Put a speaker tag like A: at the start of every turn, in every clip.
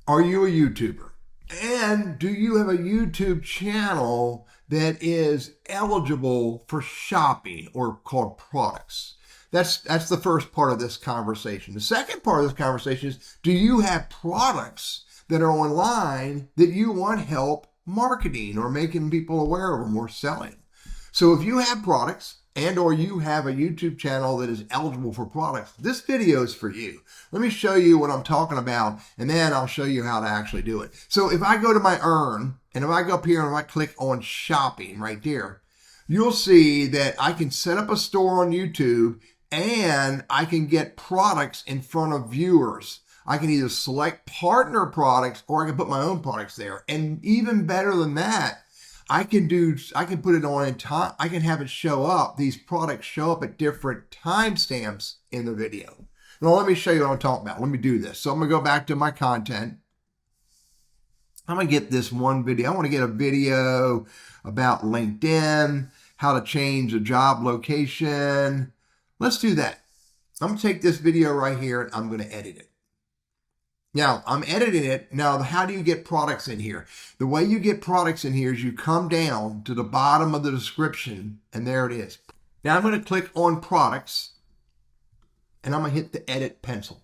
A: Are you a YouTuber? And do you have a YouTube channel that is eligible for shopping or called products? That's the first part of this conversation. The second part of this conversation is, do you have products that are online that you want help marketing or making people aware of them or selling? So if you have products and or you have a YouTube channel that is eligible for products, this video is for you. Let me show you what I'm talking about, and then I'll show you how to actually do it. So if I go to my Earn, and if I go up here and I click on shopping right there, you'll see that I can set up a store on YouTube and I can get products in front of viewers. I can either select partner products or I can put my own products there. And even better than that, I can put it on in time. I can have it show up. These products show up at different timestamps in the video. Now, let me show you what I'm talking about. Let me do this. So I'm going to go back to my content. I'm going to get this one video. I want to get a video about LinkedIn, how to change a job location. Let's do that. I'm going to take this video right here and I'm going to edit it. Now, I'm editing it. Now, how do you get products in here? The way you get products in here is you come down to the bottom of the description, and there it is. Now, I'm going to click on products, and I'm going to hit the edit pencil.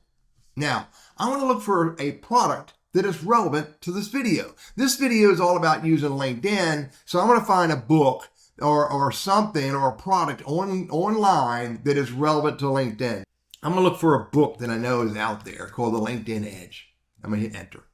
A: Now, I want to look for a product that is relevant to this video. This video is all about using LinkedIn, so I'm going to find a book or something or a product online that is relevant to LinkedIn. I'm going to look for a book that I know is out there called The LinkedIn Edge. I'm going to hit enter.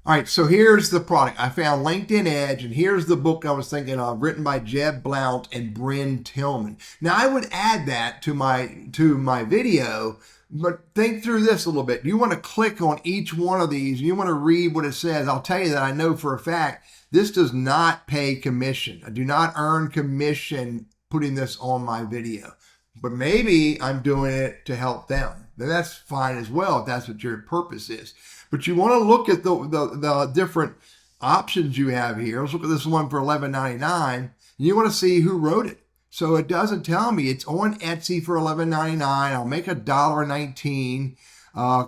A: All right, so here's the product. I found LinkedIn Edge, and here's the book I was thinking of, written by Jeb Blount and Bryn Tillman. Now, I would add that to my video, but think through this a little bit. You want to click on each one of these. You want to read what it says. I'll tell you that I know for a fact this does not pay commission. I do not earn commission putting this on my video. But maybe I'm doing it to help them. Then that's fine as well if that's what your purpose is. But you want to look at the different options you have here. Let's look at this one for $11.99. You want to see who wrote it. So it doesn't tell me. It's on Etsy for $11.99. I'll make $1.19.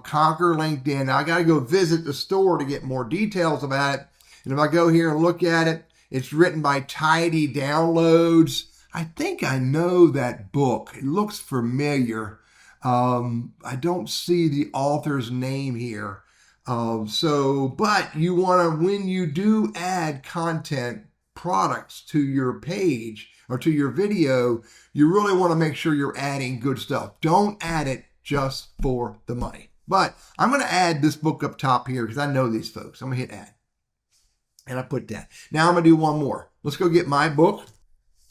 A: Conquer LinkedIn. Now I got to go visit the store to get more details about it. And if I go here and look at it, it's written by Tidy Downloads. I think I know that book. It looks familiar. I don't see the author's name here. But you want to, when you do add content products to your page or to your video, you really want to make sure you're adding good stuff. Don't add it just for the money. But I'm going to add this book up top here because I know these folks. I'm going to hit add. And I put that. Now I'm going to do one more. Let's go get my book.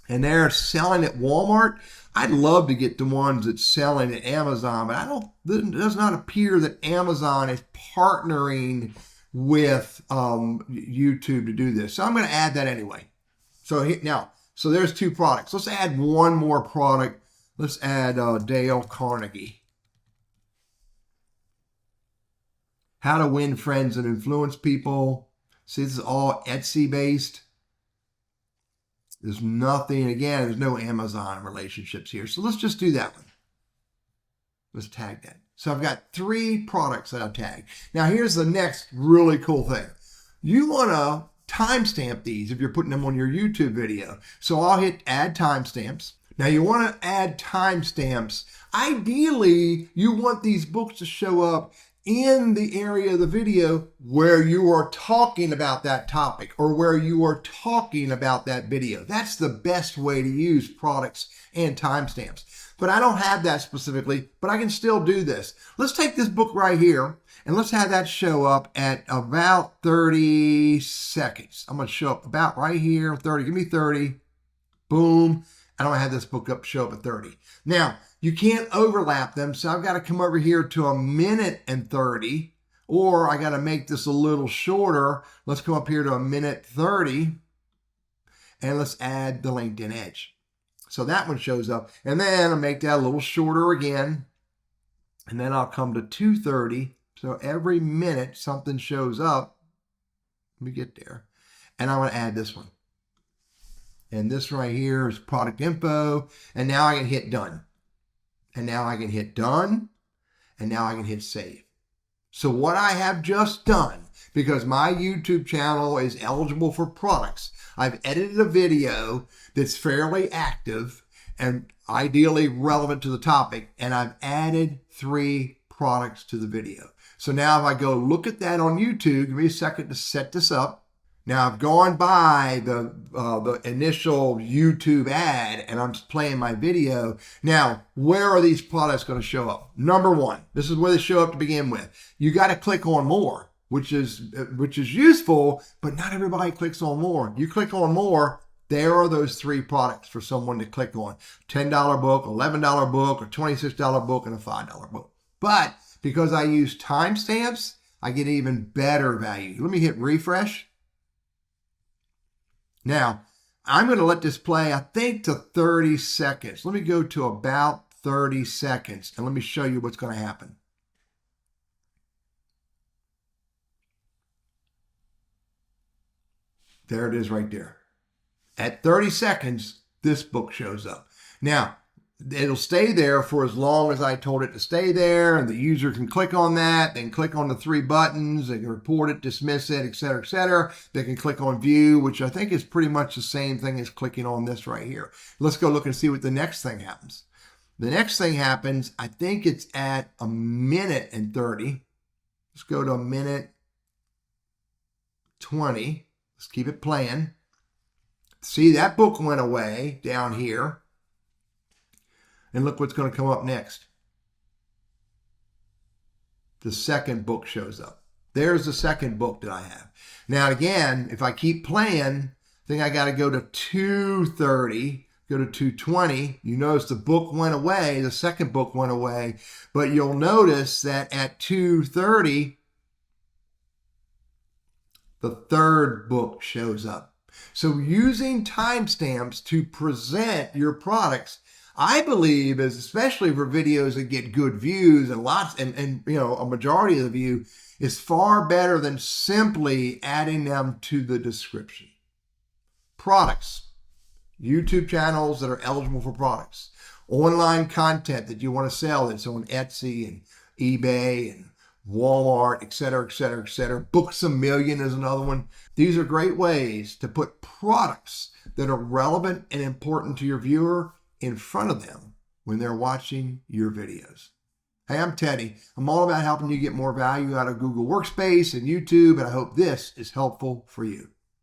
A: And they're selling at Walmart. I'd love to get the ones that's selling at Amazon, but it does not appear that Amazon is partnering with YouTube to do this. So I'm going to add that anyway. So there's two products. Let's add one more product. Let's add Dale Carnegie. How to win friends and influence people. See, this is all Etsy based. There's nothing, again, there's no Amazon relationships here. So let's just do that one. Let's tag that. So I've got 3 products that I've tagged. Now here's the next really cool thing. You want to timestamp these if you're putting them on your YouTube video. So I'll hit add timestamps. Now you want to add timestamps. Ideally, you want these books to show up in the area of the video where you are talking about that topic or where you are talking about that video. That's the best way to use products and timestamps. But I don't have that specifically, but I can still do this. Let's take this book right here and let's have that show up at about 30 seconds. I'm going to show up about right here, 30. Give me 30. Boom. And I'm going to have this book show up at 30. Now, you can't overlap them, so I've got to come over here to 1:30, or I got to make this a little shorter. Let's come up here to 1:30, and let's add the LinkedIn Edge. So that one shows up, and then I'll make that a little shorter again, and then I'll come to 2:30. So every minute something shows up. Let me get there, and I'm going to add this one. And this right here is product info, and now I can hit done. And now I can hit done, and now I can hit save. So what I have just done, because my YouTube channel is eligible for products. I've edited a video that's fairly active and ideally relevant to the topic, and I've added 3 products to the video. So now if I go look at that on YouTube, give me a second to set this up. Now I've gone by the initial YouTube ad and I'm playing my video. Now, where are these products going to show up? Number 1, this is where they show up to begin with. You got to click on more, which is useful, but not everybody clicks on more. You click on more, there are those 3 products for someone to click on. $10 book, $11 book, a $26 book, and a $5 book. But because I use timestamps, I get even better value. Let me hit refresh. Now, I'm going to let this play, I think, to 30 seconds. Let me go to about 30 seconds, and let me show you what's going to happen. There it is right there. At 30 seconds, this book shows up. Now, it'll stay there for as long as I told it to stay there, and the user can click on that, then click on the 3 buttons, they can report it, dismiss it, etc., etc. They can click on view, which I think is pretty much the same thing as clicking on this right here. Let's go look and see what the next thing happens. The next thing happens, I think it's at 1:30. Let's go to 1:20. Let's keep it playing. See, that book went away down here. And look what's going to come up next. The second book shows up. There's the second book that I have. Now, again, if I keep playing, I think I got to go to 2:30, go to 2:20. You notice the book went away, the second book went away, but you'll notice that at 2:30, the third book shows up. So using timestamps to present your products, I believe, is especially for videos that get good views and lots and you know, a majority of the view, is far better than simply adding them to the description. Products, YouTube channels that are eligible for products, online content that you want to sell that's on Etsy and eBay and Walmart, etc., etc., etc. Books A Million is another one. These are great ways to put products that are relevant and important to your viewer in front of them when they're watching your videos. Hey, I'm Teddy. I'm all about helping you get more value out of Google Workspace and YouTube, and I hope this is helpful for you.